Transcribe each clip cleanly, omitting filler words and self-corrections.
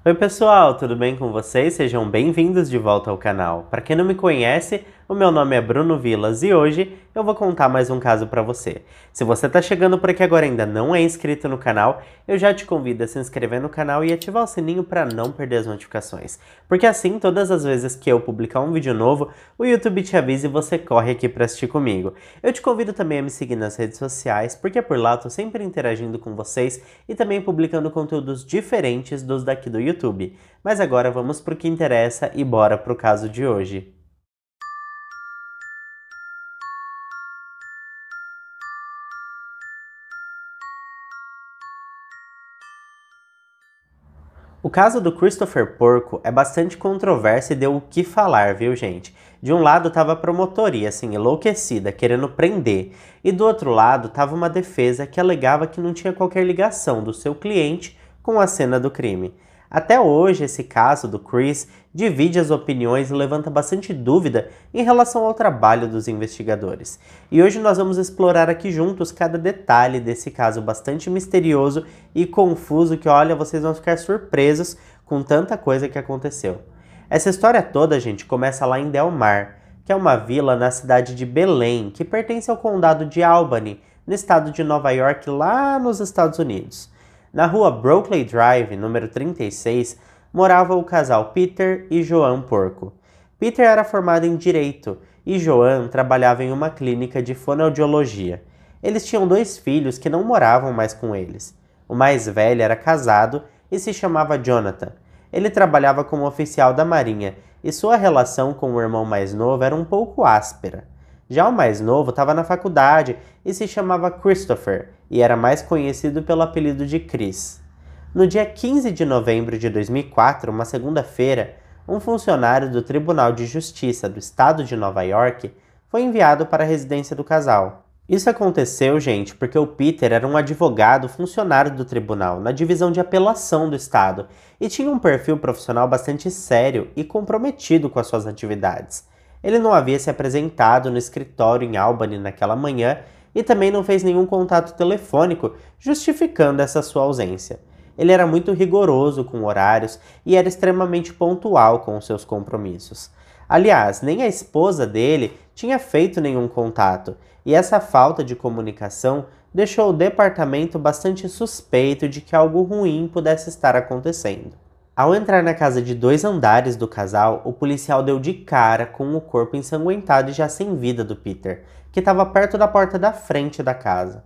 Oi pessoal, tudo bem com vocês? Sejam bem-vindos de volta ao canal. Para quem não me conhece, o meu nome é Bruno Vilas e hoje eu vou contar mais um caso para você. Se você está chegando por aqui agora e ainda não é inscrito no canal, eu já te convido a se inscrever no canal e ativar o sininho para não perder as notificações. Porque assim, todas as vezes que eu publicar um vídeo novo, o YouTube te avisa e você corre aqui para assistir comigo. Eu te convido também a me seguir nas redes sociais, porque por lá eu tô sempre interagindo com vocês e também publicando conteúdos diferentes dos daqui do YouTube. Mas agora vamos para o que interessa e bora pro caso de hoje. O caso do Christopher Porco é bastante controverso e deu o que falar, viu, gente? De um lado tava a promotoria, assim, enlouquecida, querendo prender, e do outro lado tava uma defesa que alegava que não tinha qualquer ligação do seu cliente com a cena do crime. Até hoje, esse caso do Chris divide as opiniões e levanta bastante dúvida em relação ao trabalho dos investigadores. E hoje nós vamos explorar aqui juntos cada detalhe desse caso bastante misterioso e confuso que, olha, vocês vão ficar surpresos com tanta coisa que aconteceu. Essa história toda, gente, começa lá em Del Mar, que é uma vila na cidade de Belém, que pertence ao condado de Albany, no estado de Nova York, lá nos Estados Unidos. Na rua Brooklyn Drive, número 36, morava o casal Peter e Joan Porco. Peter era formado em Direito e Joan trabalhava em uma clínica de fonoaudiologia. Eles tinham 2 filhos que não moravam mais com eles. O mais velho era casado e se chamava Jonathan. Ele trabalhava como oficial da Marinha e sua relação com o irmão mais novo era um pouco áspera. Já o mais novo estava na faculdade e se chamava Christopher e era mais conhecido pelo apelido de Chris. No dia 15 de novembro de 2004, uma segunda-feira, um funcionário do Tribunal de Justiça do Estado de Nova York foi enviado para a residência do casal. Isso aconteceu, gente, porque o Peter era um advogado funcionário do tribunal na divisão de apelação do estado e tinha um perfil profissional bastante sério e comprometido com as suas atividades. Ele não havia se apresentado no escritório em Albany naquela manhã e também não fez nenhum contato telefônico justificando essa sua ausência. Ele era muito rigoroso com horários e era extremamente pontual com os seus compromissos. Aliás, nem a esposa dele tinha feito nenhum contato, e essa falta de comunicação deixou o departamento bastante suspeito de que algo ruim pudesse estar acontecendo. Ao entrar na casa de 2 andares do casal, o policial deu de cara com o corpo ensanguentado e já sem vida do Peter, que estava perto da porta da frente da casa.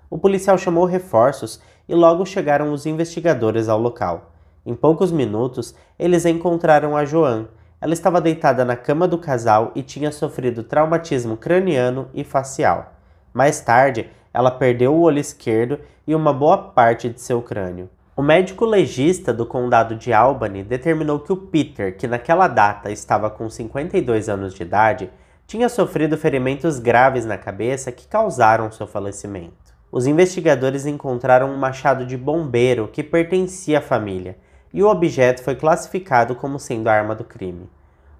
O policial chamou reforços e logo chegaram os investigadores ao local. Em poucos minutos, eles encontraram a Joan. Ela estava deitada na cama do casal e tinha sofrido traumatismo craniano e facial. Mais tarde, ela perdeu o olho esquerdo e uma boa parte de seu crânio. O médico legista do condado de Albany determinou que o Peter, que naquela data estava com 52 anos de idade, tinha sofrido ferimentos graves na cabeça que causaram seu falecimento. Os investigadores encontraram um machado de bombeiro que pertencia à família, e o objeto foi classificado como sendo a arma do crime.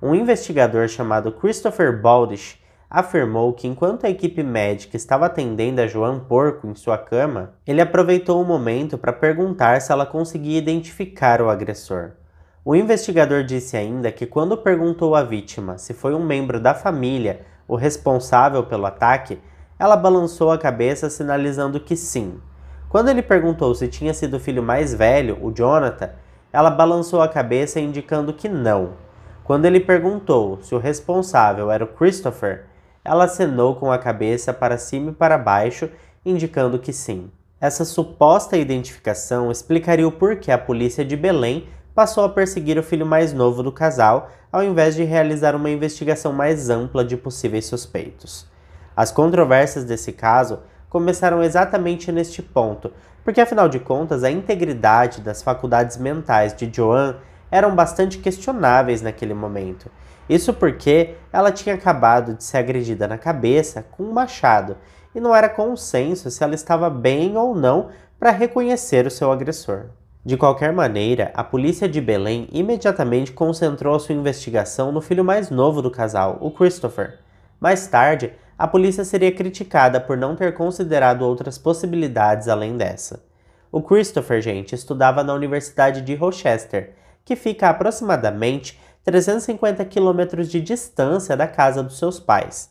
Um investigador chamado Christopher Baldish afirmou que enquanto a equipe médica estava atendendo a Joan Porco em sua cama, ele aproveitou o momento para perguntar se ela conseguia identificar o agressor. O investigador disse ainda que quando perguntou à vítima se foi um membro da família o responsável pelo ataque, ela balançou a cabeça sinalizando que sim. Quando ele perguntou se tinha sido o filho mais velho, o Jonathan, ela balançou a cabeça indicando que não. Quando ele perguntou se o responsável era o Christopher, ela acenou com a cabeça para cima e para baixo, indicando que sim. Essa suposta identificação explicaria o porquê a polícia de Belém passou a perseguir o filho mais novo do casal, ao invés de realizar uma investigação mais ampla de possíveis suspeitos. As controvérsias desse caso começaram exatamente neste ponto, porque afinal de contas a integridade das faculdades mentais de Joan eram bastante questionáveis naquele momento. Isso porque ela tinha acabado de ser agredida na cabeça com um machado e não era consenso se ela estava bem ou não para reconhecer o seu agressor. De qualquer maneira, a polícia de Belém imediatamente concentrou sua investigação no filho mais novo do casal, o Christopher. Mais tarde, a polícia seria criticada por não ter considerado outras possibilidades além dessa. O Christopher, gente, estudava na Universidade de Rochester, que fica a aproximadamente 350 quilômetros de distância da casa dos seus pais.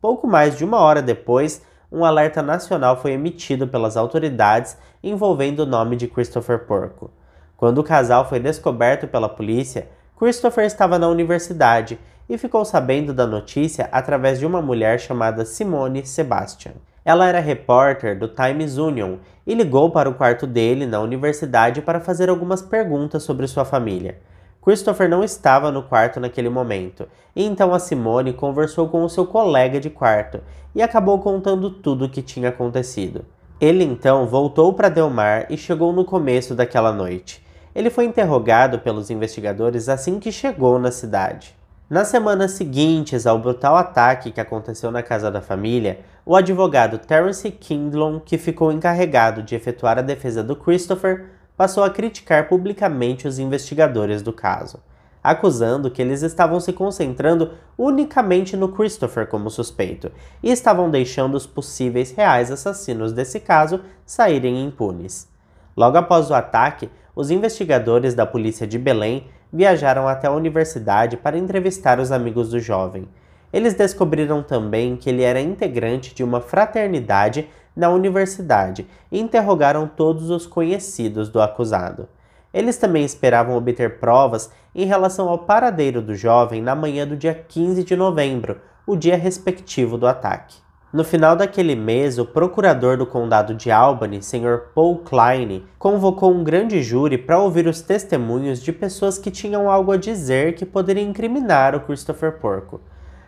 Pouco mais de uma hora depois, um alerta nacional foi emitido pelas autoridades envolvendo o nome de Christopher Porco. Quando o casal foi descoberto pela polícia, Christopher estava na universidade e ficou sabendo da notícia através de uma mulher chamada Simone Sebastian. Ela era repórter do Times Union e ligou para o quarto dele na universidade para fazer algumas perguntas sobre sua família. Christopher não estava no quarto naquele momento, e então a Simone conversou com o seu colega de quarto e acabou contando tudo o que tinha acontecido. Ele então voltou para Del Mar e chegou no começo daquela noite. Ele foi interrogado pelos investigadores assim que chegou na cidade. Nas semanas seguintes ao brutal ataque que aconteceu na casa da família, o advogado Terence Kindlon, que ficou encarregado de efetuar a defesa do Christopher, passou a criticar publicamente os investigadores do caso, acusando que eles estavam se concentrando unicamente no Christopher como suspeito e estavam deixando os possíveis reais assassinos desse caso saírem impunes. Logo após o ataque, os investigadores da polícia de Belém viajaram até a universidade para entrevistar os amigos do jovem. Eles descobriram também que ele era integrante de uma fraternidade na universidade e interrogaram todos os conhecidos do acusado. Eles também esperavam obter provas em relação ao paradeiro do jovem na manhã do dia 15 de novembro, o dia respectivo do ataque. No final daquele mês, o procurador do condado de Albany, Sr. Paul Klein, convocou um grande júri para ouvir os testemunhos de pessoas que tinham algo a dizer que poderia incriminar o Christopher Porco.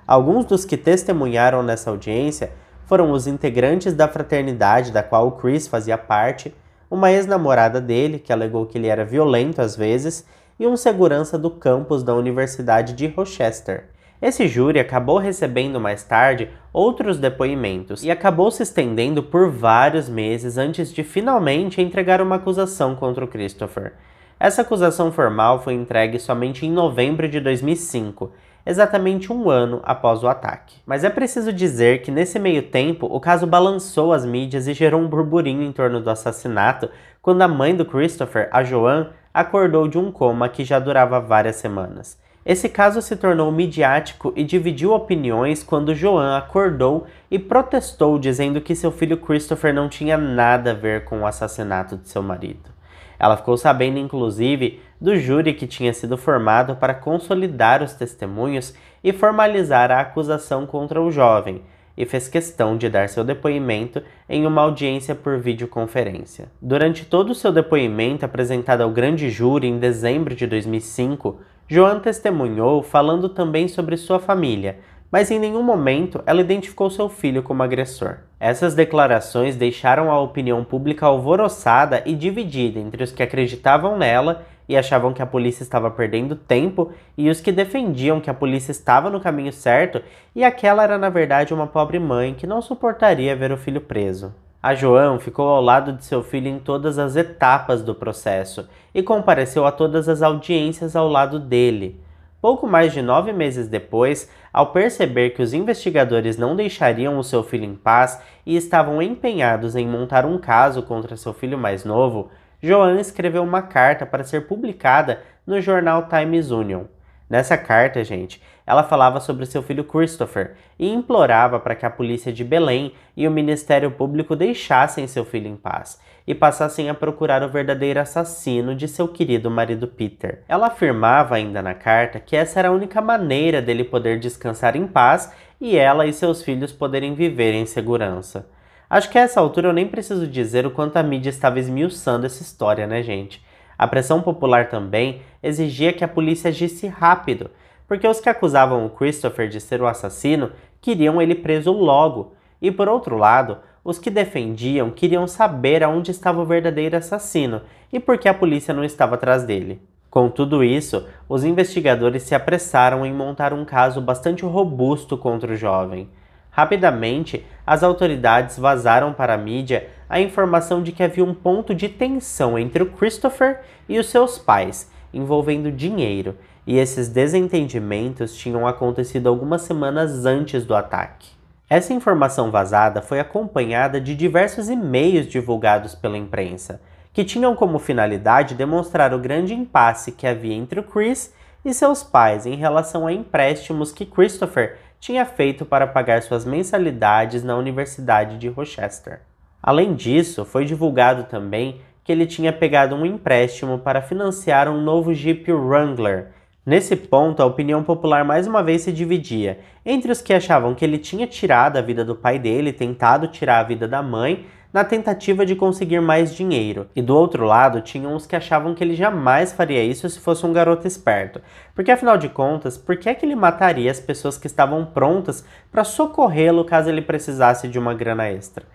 Alguns dos que testemunharam nessa audiência foram os integrantes da fraternidade da qual o Chris fazia parte, uma ex-namorada dele, que alegou que ele era violento às vezes, e um segurança do campus da Universidade de Rochester. Esse júri acabou recebendo mais tarde outros depoimentos e acabou se estendendo por vários meses antes de finalmente entregar uma acusação contra o Christopher. Essa acusação formal foi entregue somente em novembro de 2005, exatamente um ano após o ataque. Mas é preciso dizer que nesse meio tempo o caso balançou as mídias e gerou um burburinho em torno do assassinato quando a mãe do Christopher, a Joan, acordou de um coma que já durava várias semanas. Esse caso se tornou midiático e dividiu opiniões quando Joan acordou e protestou dizendo que seu filho Christopher não tinha nada a ver com o assassinato de seu marido. Ela ficou sabendo, inclusive, do júri que tinha sido formado para consolidar os testemunhos e formalizar a acusação contra o jovem, e fez questão de dar seu depoimento em uma audiência por videoconferência. Durante todo o seu depoimento apresentado ao grande júri em dezembro de 2005, Joan testemunhou falando também sobre sua família, mas em nenhum momento ela identificou seu filho como agressor. Essas declarações deixaram a opinião pública alvoroçada e dividida entre os que acreditavam nela e achavam que a polícia estava perdendo tempo e os que defendiam que a polícia estava no caminho certo e aquela era na verdade uma pobre mãe que não suportaria ver o filho preso. A Joan ficou ao lado de seu filho em todas as etapas do processo e compareceu a todas as audiências ao lado dele. Pouco mais de 9 meses depois, ao perceber que os investigadores não deixariam o seu filho em paz e estavam empenhados em montar um caso contra seu filho mais novo, Joan escreveu uma carta para ser publicada no jornal Times Union. Nessa carta, gente, ela falava sobre seu filho Christopher e implorava para que a polícia de Belém e o Ministério Público deixassem seu filho em paz e passassem a procurar o verdadeiro assassino de seu querido marido Peter. Ela afirmava ainda na carta que essa era a única maneira dele poder descansar em paz e ela e seus filhos poderem viver em segurança. Acho que a essa altura eu nem preciso dizer o quanto a mídia estava esmiuçando essa história, né, gente? A pressão popular também exigia que a polícia agisse rápido, porque os que acusavam o Christopher de ser o assassino queriam ele preso logo, e por outro lado, os que defendiam queriam saber aonde estava o verdadeiro assassino e por que a polícia não estava atrás dele. Com tudo isso, os investigadores se apressaram em montar um caso bastante robusto contra o jovem. Rapidamente, as autoridades vazaram para a mídia a informação de que havia um ponto de tensão entre o Christopher e os seus pais, envolvendo dinheiro, e esses desentendimentos tinham acontecido algumas semanas antes do ataque. Essa informação vazada foi acompanhada de diversos e-mails divulgados pela imprensa, que tinham como finalidade demonstrar o grande impasse que havia entre o Chris e seus pais em relação a empréstimos que Christopher tinha feito para pagar suas mensalidades na Universidade de Rochester. Além disso, foi divulgado também que ele tinha pegado um empréstimo para financiar um novo Jeep Wrangler. Nesse ponto, a opinião popular mais uma vez se dividia entre os que achavam que ele tinha tirado a vida do pai dele, tentado tirar a vida da mãe, na tentativa de conseguir mais dinheiro. E do outro lado, tinham os que achavam que ele jamais faria isso se fosse um garoto esperto. Porque afinal de contas, por que é que ele mataria as pessoas que estavam prontas para socorrê-lo caso ele precisasse de uma grana extra?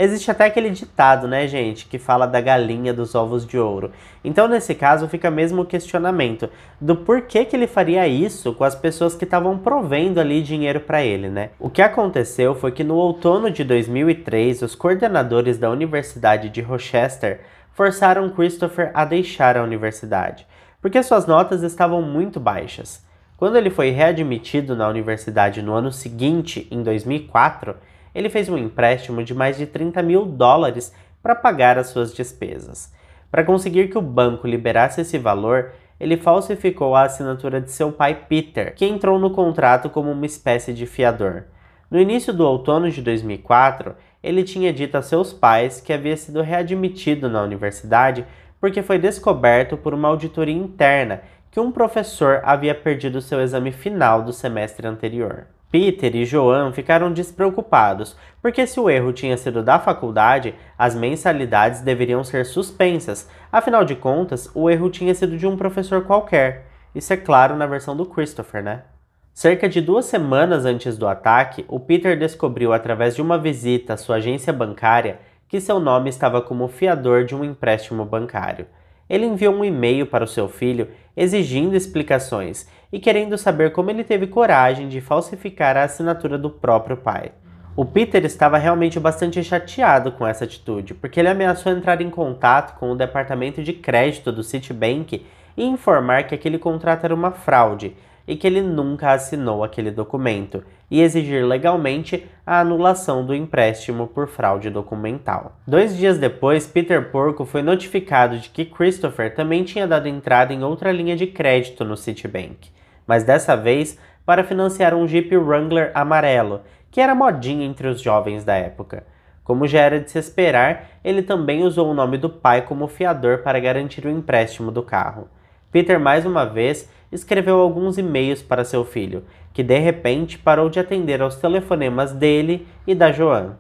Existe até aquele ditado, né, gente, que fala da galinha dos ovos de ouro. Então, nesse caso, fica mesmo o questionamento do porquê que ele faria isso com as pessoas que estavam provendo ali dinheiro para ele, né? O que aconteceu foi que no outono de 2003, os coordenadores da Universidade de Rochester forçaram Christopher a deixar a universidade, porque suas notas estavam muito baixas. Quando ele foi readmitido na universidade no ano seguinte, em 2004, ele fez um empréstimo de mais de $30 mil para pagar as suas despesas. Para conseguir que o banco liberasse esse valor, ele falsificou a assinatura de seu pai Peter, que entrou no contrato como uma espécie de fiador. No início do outono de 2004, ele tinha dito a seus pais que havia sido readmitido na universidade porque foi descoberto por uma auditoria interna que um professor havia perdido seu exame final do semestre anterior. Peter e Joan ficaram despreocupados, porque se o erro tinha sido da faculdade, as mensalidades deveriam ser suspensas. Afinal de contas, o erro tinha sido de um professor qualquer. Isso é claro na versão do Christopher, né? Cerca de 2 semanas antes do ataque, o Peter descobriu através de uma visita à sua agência bancária que seu nome estava como fiador de um empréstimo bancário. Ele enviou um e-mail para o seu filho exigindo explicações e querendo saber como ele teve coragem de falsificar a assinatura do próprio pai. O Peter estava realmente bastante chateado com essa atitude, porque ele ameaçou entrar em contato com o departamento de crédito do Citibank e informar que aquele contrato era uma fraude e que ele nunca assinou aquele documento, e exigir legalmente a anulação do empréstimo por fraude documental. 2 dias depois, Peter Porco foi notificado de que Christopher também tinha dado entrada em outra linha de crédito no Citibank, mas dessa vez para financiar um Jeep Wrangler amarelo, que era modinha entre os jovens da época. Como já era de se esperar, ele também usou o nome do pai como fiador para garantir o empréstimo do carro. Peter, mais uma vez, escreveu alguns e-mails para seu filho, que de repente parou de atender aos telefonemas dele e da Joan.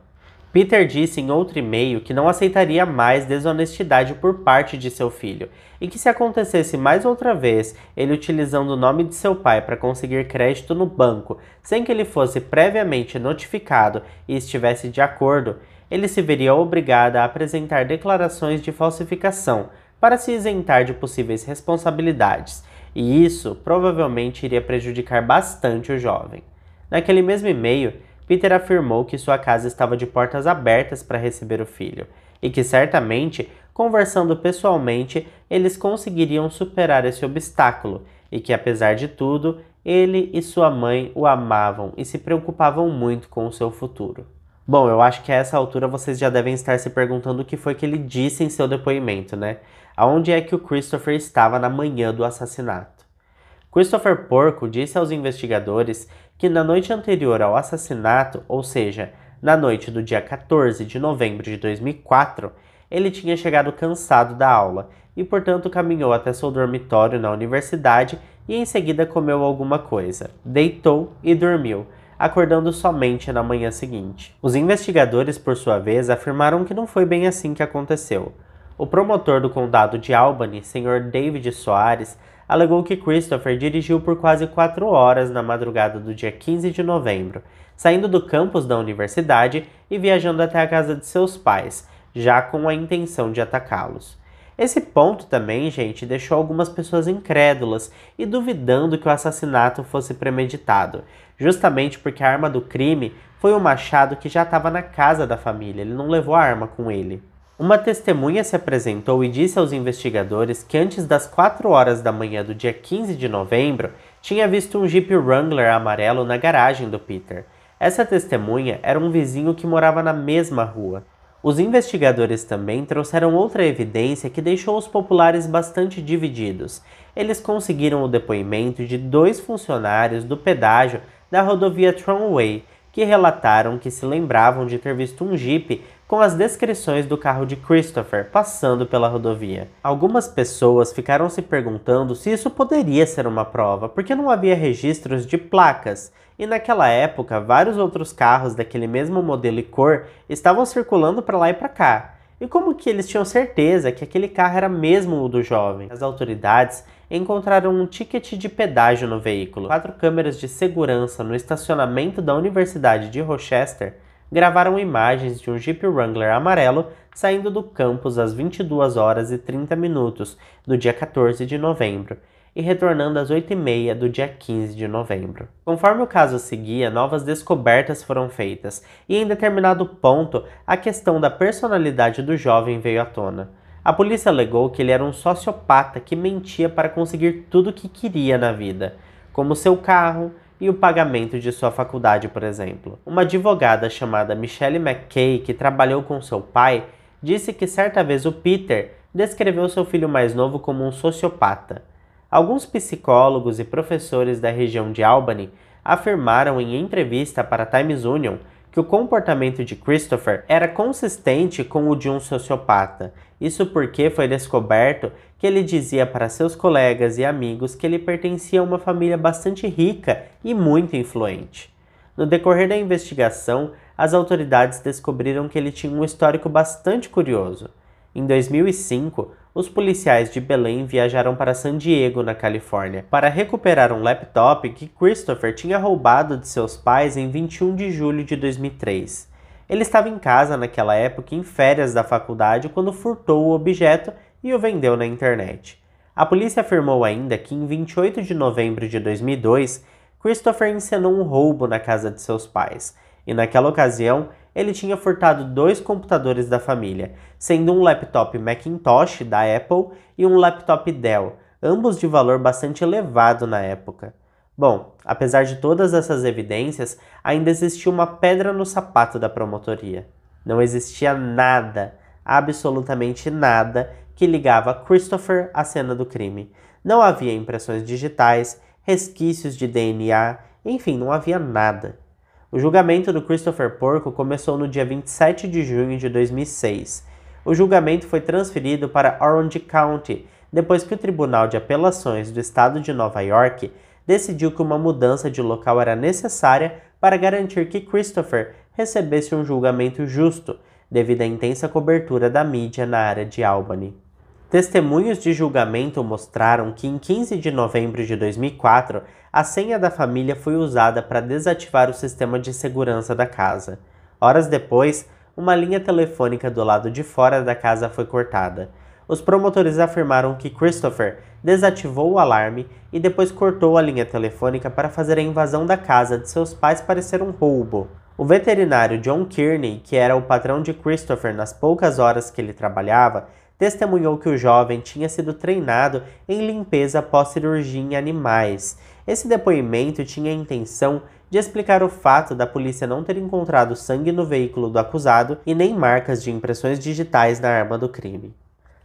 Peter disse em outro e-mail que não aceitaria mais desonestidade por parte de seu filho, e que se acontecesse mais outra vez ele utilizando o nome de seu pai para conseguir crédito no banco, sem que ele fosse previamente notificado e estivesse de acordo, ele se veria obrigado a apresentar declarações de falsificação para se isentar de possíveis responsabilidades, e isso provavelmente iria prejudicar bastante o jovem. Naquele mesmo e-mail, Peter afirmou que sua casa estava de portas abertas para receber o filho, e que certamente, conversando pessoalmente, eles conseguiriam superar esse obstáculo, e que apesar de tudo, ele e sua mãe o amavam e se preocupavam muito com o seu futuro. Bom, eu acho que a essa altura vocês já devem estar se perguntando o que foi que ele disse em seu depoimento, né? Aonde é que o Christopher estava na manhã do assassinato? Christopher Porco disse aos investigadores que na noite anterior ao assassinato, ou seja, na noite do dia 14 de novembro de 2004, ele tinha chegado cansado da aula e, portanto, caminhou até seu dormitório na universidade e em seguida comeu alguma coisa, deitou e dormiu, acordando somente na manhã seguinte. Os investigadores, por sua vez, afirmaram que não foi bem assim que aconteceu. O promotor do condado de Albany, Sr. David Soares, alegou que Christopher dirigiu por quase 4 horas na madrugada do dia 15 de novembro, saindo do campus da universidade e viajando até a casa de seus pais, já com a intenção de atacá-los. Esse ponto também, gente, deixou algumas pessoas incrédulas e duvidando que o assassinato fosse premeditado, justamente porque a arma do crime foi um machado que já estava na casa da família, ele não levou a arma com ele. Uma testemunha se apresentou e disse aos investigadores que antes das 4 horas da manhã do dia 15 de novembro, tinha visto um Jeep Wrangler amarelo na garagem do Peter. Essa testemunha era um vizinho que morava na mesma rua. Os investigadores também trouxeram outra evidência que deixou os populares bastante divididos. Eles conseguiram o depoimento de 2 funcionários do pedágio da rodovia Tramway, que relataram que se lembravam de ter visto um Jeep com as descrições do carro de Christopher passando pela rodovia. Algumas pessoas ficaram se perguntando se isso poderia ser uma prova, porque não havia registros de placas, e naquela época vários outros carros daquele mesmo modelo e cor estavam circulando para lá e para cá. E como que eles tinham certeza que aquele carro era mesmo o do jovem? As autoridades encontraram um ticket de pedágio no veículo. 4 câmeras de segurança no estacionamento da Universidade de Rochester gravaram imagens de um Jeep Wrangler amarelo saindo do campus às 22 horas e 30 minutos do dia 14 de novembro e retornando às 8h30 do dia 15 de novembro. Conforme o caso seguia, novas descobertas foram feitas, e em determinado ponto, a questão da personalidade do jovem veio à tona. A polícia alegou que ele era um sociopata que mentia para conseguir tudo o que queria na vida, como seu carro e o pagamento de sua faculdade, por exemplo. Uma advogada chamada Michelle McKay, que trabalhou com seu pai, disse que certa vez o Peter descreveu seu filho mais novo como um sociopata. Alguns psicólogos e professores da região de Albany afirmaram em entrevista para Times Union que o comportamento de Christopher era consistente com o de um sociopata. Isso porque foi descoberto que ele dizia para seus colegas e amigos que ele pertencia a uma família bastante rica e muito influente. No decorrer da investigação, as autoridades descobriram que ele tinha um histórico bastante curioso. Em 2005, os policiais de Belém viajaram para San Diego, na Califórnia, para recuperar um laptop que Christopher tinha roubado de seus pais em 21 de julho de 2003. Ele estava em casa naquela época em férias da faculdade quando furtou o objeto e o vendeu na internet. A polícia afirmou ainda que em 28 de novembro de 2002, Christopher encenou um roubo na casa de seus pais, e naquela ocasião ele tinha furtado 2 computadores da família, sendo um laptop Macintosh da Apple e um laptop Dell, ambos de valor bastante elevado na época. Bom, apesar de todas essas evidências, ainda existia uma pedra no sapato da promotoria. Não existia nada, absolutamente nada, que ligava Christopher à cena do crime. Não havia impressões digitais, resquícios de DNA, enfim, não havia nada. O julgamento do Christopher Porco começou no dia 27 de junho de 2006. O julgamento foi transferido para Orange County, depois que o Tribunal de Apelações do Estado de Nova York decidiu que uma mudança de local era necessária para garantir que Christopher recebesse um julgamento justo, devido à intensa cobertura da mídia na área de Albany. Testemunhos de julgamento mostraram que em 15 de novembro de 2004, a senha da família foi usada para desativar o sistema de segurança da casa. Horas depois, uma linha telefônica do lado de fora da casa foi cortada. Os promotores afirmaram que Christopher desativou o alarme e depois cortou a linha telefônica para fazer a invasão da casa de seus pais parecer um roubo. O veterinário John Kearney, que era o patrão de Christopher nas poucas horas que ele trabalhava, testemunhou que o jovem tinha sido treinado em limpeza pós-cirurgia em animais. Esse depoimento tinha a intenção de explicar o fato da polícia não ter encontrado sangue no veículo do acusado e nem marcas de impressões digitais na arma do crime.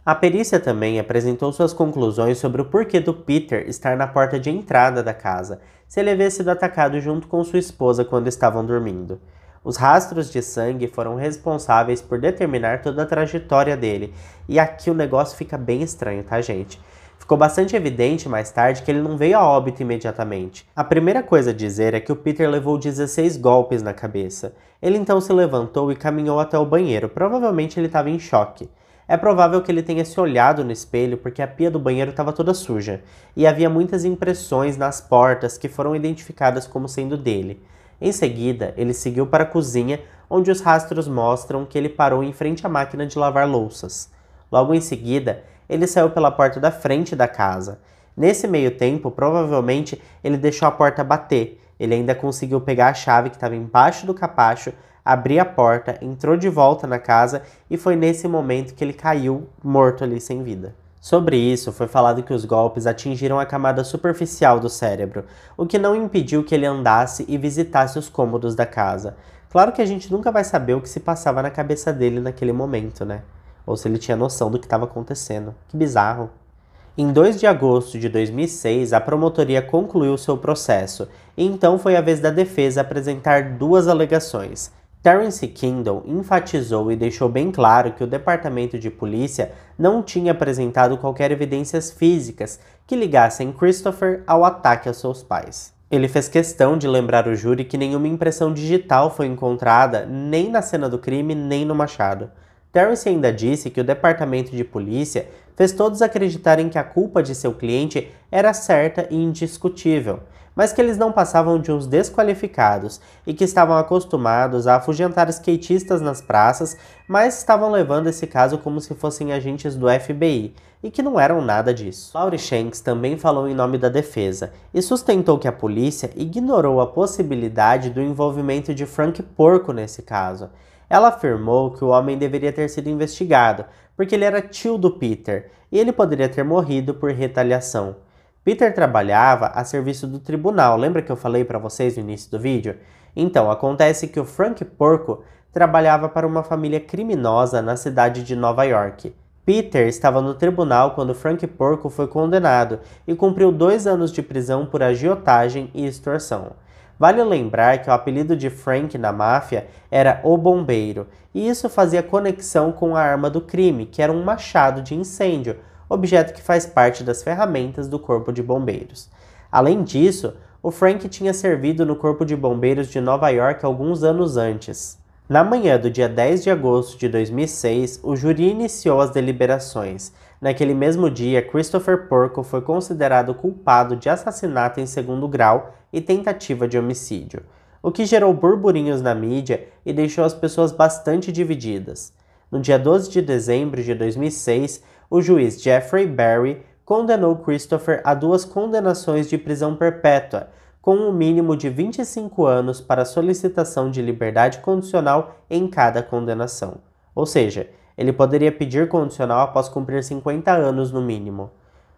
A perícia também apresentou suas conclusões sobre o porquê do Peter estar na porta de entrada da casa, se ele havia sido atacado junto com sua esposa quando estavam dormindo. Os rastros de sangue foram responsáveis por determinar toda a trajetória dele, e aqui o negócio fica bem estranho, tá, gente? Ficou bastante evidente mais tarde que ele não veio a óbito imediatamente. A primeira coisa a dizer é que o Peter levou 16 golpes na cabeça. Ele então se levantou e caminhou até o banheiro, provavelmente ele estava em choque. É provável que ele tenha se olhado no espelho porque a pia do banheiro estava toda suja, e havia muitas impressões nas portas que foram identificadas como sendo dele. Em seguida, ele seguiu para a cozinha, onde os rastros mostram que ele parou em frente à máquina de lavar louças. Logo em seguida, ele saiu pela porta da frente da casa. Nesse meio tempo, provavelmente, ele deixou a porta bater. Ele ainda conseguiu pegar a chave que estava embaixo do capacho, abrir a porta, entrou de volta na casa e foi nesse momento que ele caiu morto ali sem vida. Sobre isso, foi falado que os golpes atingiram a camada superficial do cérebro, o que não impediu que ele andasse e visitasse os cômodos da casa. Claro que a gente nunca vai saber o que se passava na cabeça dele naquele momento, né? Ou se ele tinha noção do que estava acontecendo. Que bizarro. Em 2 de agosto de 2006, a promotoria concluiu seu processo, e então foi a vez da defesa apresentar 2 alegações. Terence Kindle enfatizou e deixou bem claro que o departamento de polícia não tinha apresentado qualquer evidências físicas que ligassem Christopher ao ataque aos seus pais. Ele fez questão de lembrar o júri que nenhuma impressão digital foi encontrada nem na cena do crime nem no machado. Terence ainda disse que o departamento de polícia fez todos acreditarem que a culpa de seu cliente era certa e indiscutível, mas que eles não passavam de uns desqualificados e que estavam acostumados a afugentar skatistas nas praças, mas estavam levando esse caso como se fossem agentes do FBI, e que não eram nada disso. Laurie Shanks também falou em nome da defesa e sustentou que a polícia ignorou a possibilidade do envolvimento de Frank Porco nesse caso. Ela afirmou que o homem deveria ter sido investigado, porque ele era tio do Peter, e ele poderia ter morrido por retaliação. Peter trabalhava a serviço do tribunal, lembra que eu falei para vocês no início do vídeo? Então, acontece que o Frank Porco trabalhava para uma família criminosa na cidade de Nova York. Peter estava no tribunal quando Frank Porco foi condenado e cumpriu 2 anos de prisão por agiotagem e extorsão. Vale lembrar que o apelido de Frank na máfia era o Bombeiro, e isso fazia conexão com a arma do crime, que era um machado de incêndio, objeto que faz parte das ferramentas do Corpo de Bombeiros. Além disso, o Frank tinha servido no Corpo de Bombeiros de Nova York alguns anos antes. Na manhã do dia 10 de agosto de 2006, o júri iniciou as deliberações. Naquele mesmo dia, Christopher Porco foi considerado culpado de assassinato em 2º grau e tentativa de homicídio, o que gerou burburinhos na mídia e deixou as pessoas bastante divididas. No dia 12 de dezembro de 2006, o juiz Jeffrey Berry condenou Christopher a 2 condenações de prisão perpétua, com um mínimo de 25 anos para solicitação de liberdade condicional em cada condenação. Ou seja, ele poderia pedir condicional após cumprir 50 anos no mínimo.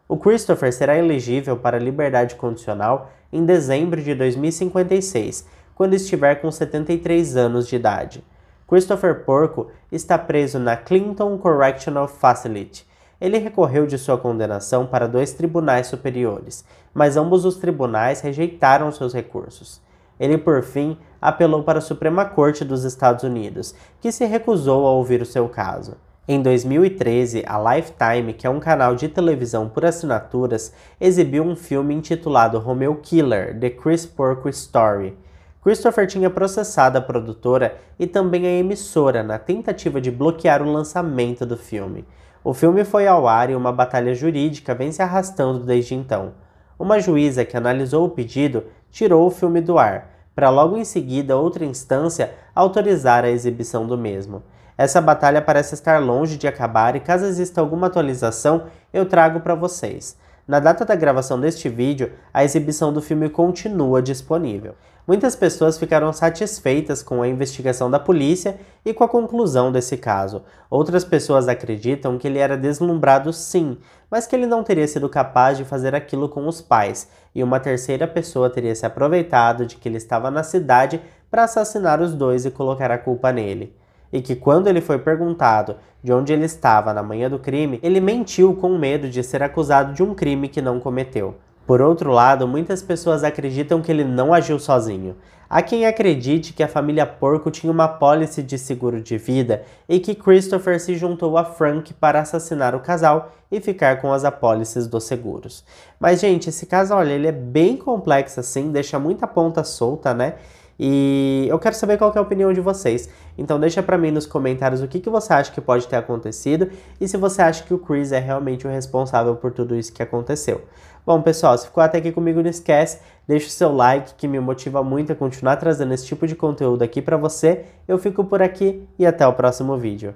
O Christopher será elegível para liberdade condicional em dezembro de 2056, quando estiver com 73 anos de idade. Christopher Porco está preso na Clinton Correctional Facility. Ele recorreu de sua condenação para 2 tribunais superiores, mas ambos os tribunais rejeitaram seus recursos. Ele, por fim, apelou para a Suprema Corte dos Estados Unidos, que se recusou a ouvir o seu caso. Em 2013, a Lifetime, que é um canal de televisão por assinaturas, exibiu um filme intitulado Romeo Killer, The Chris Porco Story. Christopher tinha processado a produtora e também a emissora na tentativa de bloquear o lançamento do filme. O filme foi ao ar e uma batalha jurídica vem se arrastando desde então. Uma juíza que analisou o pedido tirou o filme do ar, para logo em seguida outra instância autorizar a exibição do mesmo. Essa batalha parece estar longe de acabar e caso exista alguma atualização, eu trago para vocês. Na data da gravação deste vídeo, a exibição do filme continua disponível. Muitas pessoas ficaram satisfeitas com a investigação da polícia e com a conclusão desse caso. Outras pessoas acreditam que ele era deslumbrado sim, mas que ele não teria sido capaz de fazer aquilo com os pais, e uma terceira pessoa teria se aproveitado de que ele estava na cidade para assassinar os dois e colocar a culpa nele. E que quando ele foi perguntado de onde ele estava na manhã do crime, ele mentiu com medo de ser acusado de um crime que não cometeu. Por outro lado, muitas pessoas acreditam que ele não agiu sozinho. Há quem acredite que a família Porco tinha uma apólice de seguro de vida e que Christopher se juntou a Frank para assassinar o casal e ficar com as apólices dos seguros. Mas, gente, esse caso, olha, ele é bem complexo assim, deixa muita ponta solta, né? E eu quero saber qual que é a opinião de vocês. Então deixa pra mim nos comentários o que você acha que pode ter acontecido e se você acha que o Chris é realmente o responsável por tudo isso que aconteceu. Bom, pessoal, se ficou até aqui comigo, não esquece, deixa o seu like que me motiva muito a continuar trazendo esse tipo de conteúdo aqui pra você. Eu fico por aqui e até o próximo vídeo.